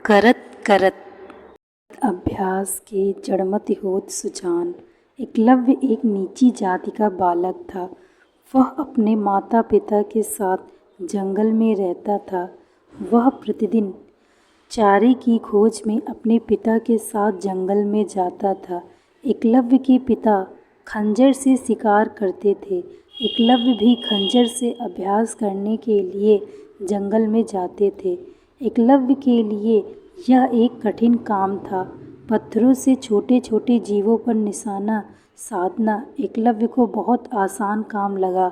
करत करत अभ्यास के जड़मति होत सुजान। एकलव्य एक नीची जाति का बालक था। वह अपने माता पिता के साथ जंगल में रहता था। वह प्रतिदिन चारे की खोज में अपने पिता के साथ जंगल में जाता था। एकलव्य के पिता खंजर से शिकार करते थे। एकलव्य भी खंजर से अभ्यास करने के लिए जंगल में जाते थे। एकलव्य के लिए यह एक कठिन काम था। पत्थरों से छोटे छोटे जीवों पर निशाना साधना एकलव्य को बहुत आसान काम लगा।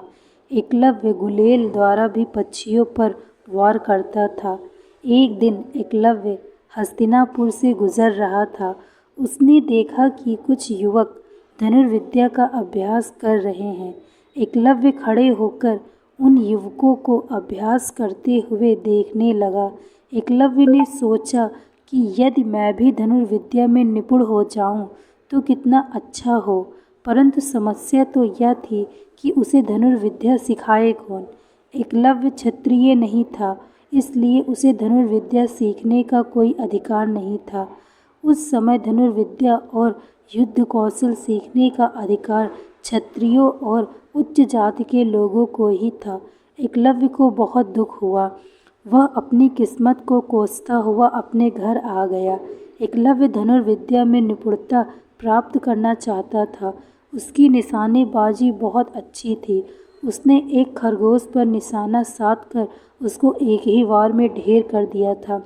एकलव्य गुलेल द्वारा भी पक्षियों पर वार करता था। एक दिन एकलव्य हस्तिनापुर से गुजर रहा था। उसने देखा कि कुछ युवक धनुर्विद्या का अभ्यास कर रहे हैं। एकलव्य खड़े होकर उन युवकों को अभ्यास करते हुए देखने लगा। एकलव्य ने सोचा कि यदि मैं भी धनुर्विद्या में निपुण हो जाऊं तो कितना अच्छा हो, परंतु समस्या तो यह थी कि उसे धनुर्विद्या सिखाए कौन। एकलव्य क्षत्रिय नहीं था, इसलिए उसे धनुर्विद्या सीखने का कोई अधिकार नहीं था। उस समय धनुर्विद्या और युद्ध कौशल सीखने का अधिकार क्षत्रियों और उच्च जाति के लोगों को ही था। एकलव्य को बहुत दुख हुआ। वह अपनी किस्मत को कोसता हुआ अपने घर आ गया। एकलव्य धनुर्विद्या में निपुणता प्राप्त करना चाहता था। उसकी निशानेबाजी बहुत अच्छी थी। उसने एक खरगोश पर निशाना साधकर उसको एक ही वार में ढेर कर दिया था।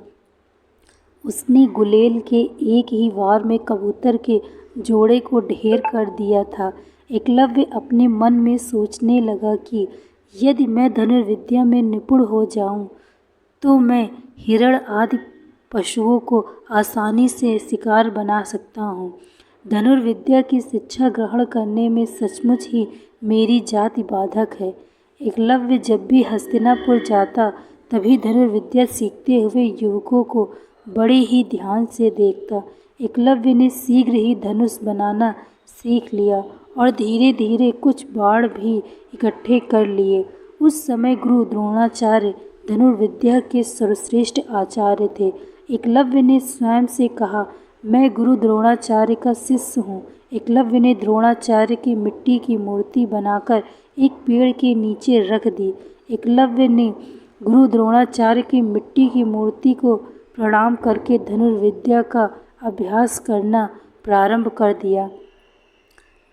उसने गुलेल के एक ही वार में कबूतर के जोड़े को ढेर कर दिया था। एकलव्य अपने मन में सोचने लगा कि यदि मैं धनुर्विद्या में निपुण हो जाऊं, तो मैं हिरण आदि पशुओं को आसानी से शिकार बना सकता हूँ। धनुर्विद्या की शिक्षा ग्रहण करने में सचमुच ही मेरी जाति बाधक है। एकलव्य जब भी हस्तिनापुर जाता तभी धनुर्विद्या सीखते हुए युवकों को बड़े ही ध्यान से देखता। एकलव्य ने शीघ्र ही धनुष बनाना सीख लिया और धीरे धीरे कुछ बाण भी इकट्ठे कर लिए। उस समय गुरु द्रोणाचार्य धनुर्विद्या के सर्वश्रेष्ठ आचार्य थे। एकलव्य ने स्वयं से कहा, मैं गुरु द्रोणाचार्य का शिष्य हूँ। एकलव्य ने द्रोणाचार्य की मिट्टी की मूर्ति बनाकर एक पेड़ के नीचे रख दी। एकलव्य ने गुरु द्रोणाचार्य की मिट्टी की मूर्ति को प्रणाम करके धनुर्विद्या का अभ्यास करना प्रारंभ कर दिया।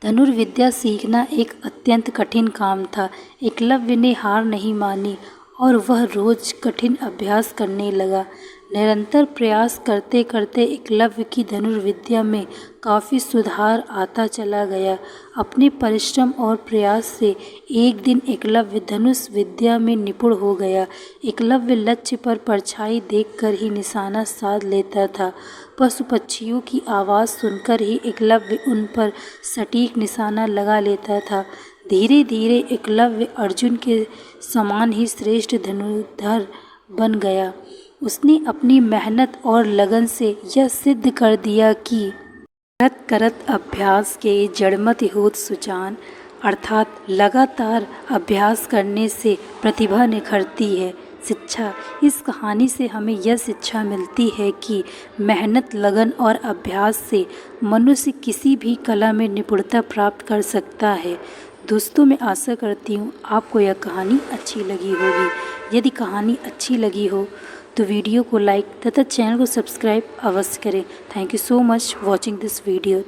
धनुर्विद्या सीखना एक अत्यंत कठिन काम था। एकलव्य ने हार नहीं मानी और वह रोज कठिन अभ्यास करने लगा। निरंतर प्रयास करते करते एकलव्य की धनुर्विद्या में काफ़ी सुधार आता चला गया। अपने परिश्रम और प्रयास से एक दिन एकलव्य धनुष विद्या में निपुण हो गया। एकलव्य लक्ष्य पर परछाई देखकर ही निशाना साध लेता था। पशु पक्षियों की आवाज़ सुनकर ही एकलव्य उन पर सटीक निशाना लगा लेता था। धीरे धीरे एकलव्य अर्जुन के समान ही श्रेष्ठ धनुर्धर बन गया। उसने अपनी मेहनत और लगन से यह सिद्ध कर दिया कि करत करत अभ्यास के जड़मति होत सुजान, अर्थात लगातार अभ्यास करने से प्रतिभा निखरती है। शिक्षा, इस कहानी से हमें यह शिक्षा मिलती है कि मेहनत, लगन और अभ्यास से मनुष्य किसी भी कला में निपुणता प्राप्त कर सकता है। दोस्तों, मैं आशा करती हूँ आपको यह कहानी अच्छी लगी होगी। यदि कहानी अच्छी लगी हो तो वीडियो को लाइक तथा चैनल को सब्सक्राइब अवश्य करें। Thank you so much watching this video.